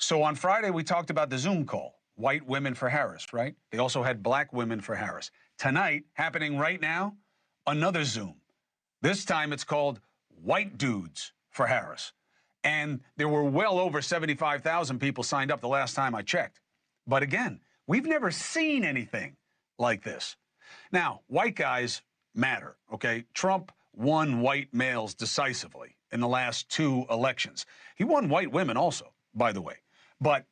So on Friday, we talked about the Zoom call, white women for Harris, right? They also had black women for Harris. Tonight, happening right now, another Zoom. This time it's called white dudes for Harris. And there were well over 75,000 people signed up the last time I checked. But again, we've never seen anything like this. Now, white guys matter, okay? Trump won white males decisively in the last 2 elections. He won white women also, by the way. But,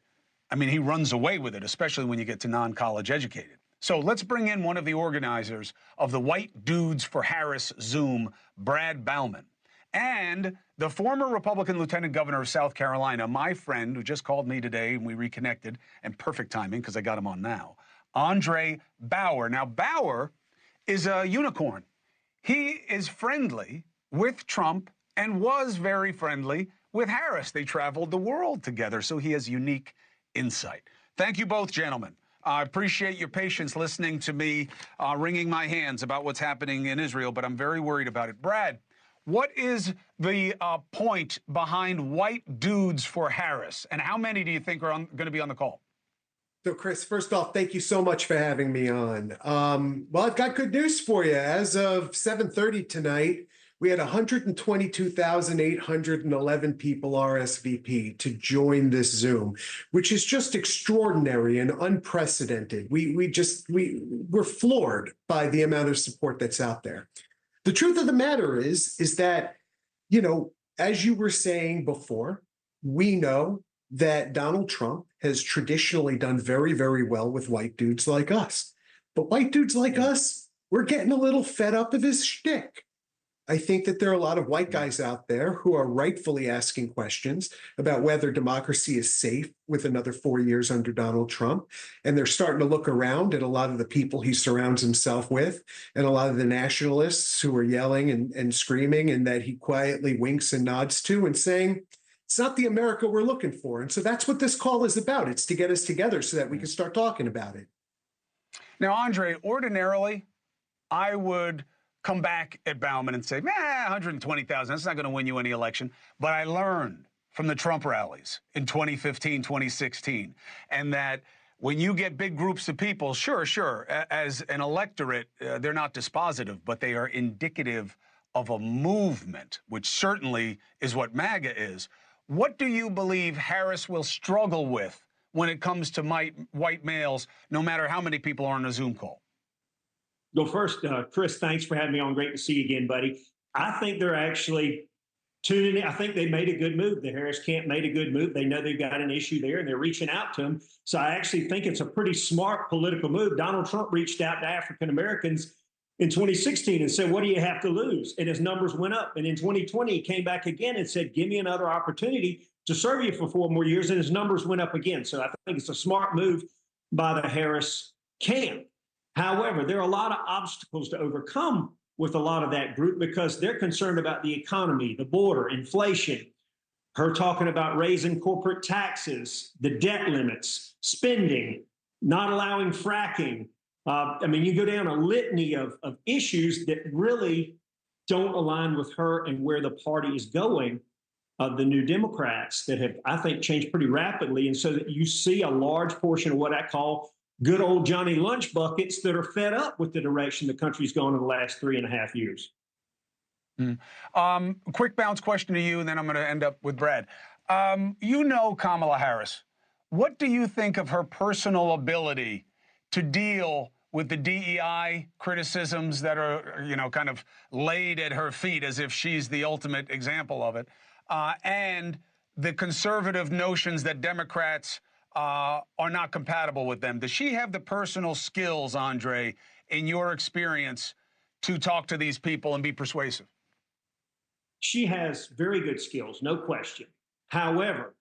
I mean, he runs away with it, especially when you get to non-college educated. So let's bring in one of the organizers of the White Dudes for Harris Zoom, Brad Bauman, and the former Republican lieutenant governor of South Carolina, my friend who just called me today and we reconnected, and perfect timing because I got him on now, Andre Bauer. Now, Bauer is a unicorn. He is friendly with Trump and was very friendly with Harris. They traveled the world together, so he has unique insight. Thank you both, gentlemen. I appreciate your patience listening to me wringing my hands about what's happening in Israel, but I'm very worried about it. Brad, what is the point behind white dudes for Harris, and how many do you think are going to be on the call? So, Chris, first off, thank you so much for having me on. Well, I've got good news for you. As of 7:30 tonight, we had 122,811 people RSVP to join this Zoom, which is just extraordinary and unprecedented. We're floored by the amount of support that's out there. The truth of the matter is that, you know, as you were saying before, we know that Donald Trump has traditionally done very, very well with white dudes like us. But white dudes like us, we're getting a little fed up of his shtick. I think that there are a lot of white guys out there who are rightfully asking questions about whether democracy is safe with another 4 years under Donald Trump. And they're starting to look around at a lot of the people he surrounds himself with and a lot of the nationalists who are yelling and screaming and that he quietly winks and nods to and saying, it's not the America we're looking for. And so that's what this call is about. It's to get us together so that we can start talking about it. Now, Andre, ordinarily, I would come back at Bauman and say, 120,000, that's not going to win you any election. But I learned from the Trump rallies in 2015, 2016, and that when you get big groups of people, sure, as an electorate, they're not dispositive, but they are indicative of a movement, which certainly is what MAGA is. What do you believe Harris will struggle with when it comes to white males, no matter how many people are on a Zoom call? Well, first, Chris, thanks for having me on. Great to see you again, buddy. I think they're actually tuning in. I think they made a good move. The Harris camp made a good move. They know they've got an issue there, and they're reaching out to him. So I actually think it's a pretty smart political move. Donald Trump reached out to African Americans in 2016 and said, what do you have to lose? And his numbers went up. And in 2020, he came back again and said, give me another opportunity to serve you for 4 more years. And his numbers went up again. So I think it's a smart move by the Harris camp. However, there are a lot of obstacles to overcome with a lot of that group because they're concerned about the economy, the border, inflation, her talking about raising corporate taxes, the debt limits, spending, not allowing fracking. I mean, you go down a litany of issues that really don't align with her and where the party is going, the New Democrats that have, I think, changed pretty rapidly. And so that you see a large portion of what I call good old Johnny lunch buckets that are fed up with the direction the country's gone in the last 3.5 years. Quick bounce question to you, and then I'm going to end up with Brad. You know Kamala Harris. What do you think of her personal ability to deal with the DEI criticisms that are, you know, kind of laid at her feet as if she's the ultimate example of it, and the conservative notions that Democrats are not compatible with them? Does she have the personal skills, Andre, in your experience, to talk to these people and be persuasive? She has very good skills, no question. However,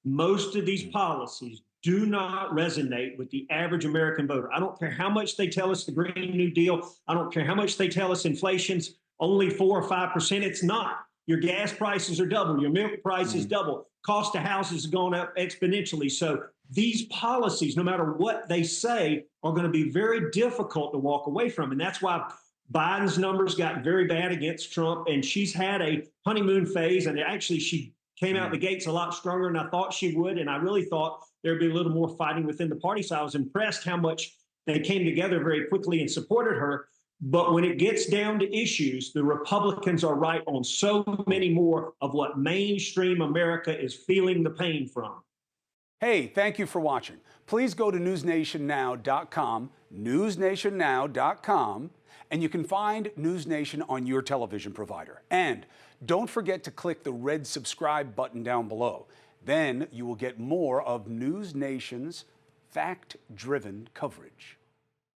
most of these policies do not resonate with the average American voter. I don't care how much they tell us the Green New Deal. I don't care how much they tell us inflation's only 4 or 5%. It's not. Your gas prices are double. Your milk price is double. Cost of houses has gone up exponentially. So these policies, no matter what they say, are going to be very difficult to walk away from. And that's why Biden's numbers got very bad against Trump. And she's had a honeymoon phase. And actually, she came out the gates a lot stronger than I thought she would. And I really thought there'd be a little more fighting within the party. So I was impressed how much they came together very quickly and supported her. But when it gets down to issues, the Republicans are right on so many more of what mainstream America is feeling the pain from. Hey, thank you for watching. Please go to newsnationnow.com, newsnationnow.com, and you can find NewsNation on your television provider. And don't forget to click the red subscribe button down below. Then you will get more of NewsNation's fact-driven coverage.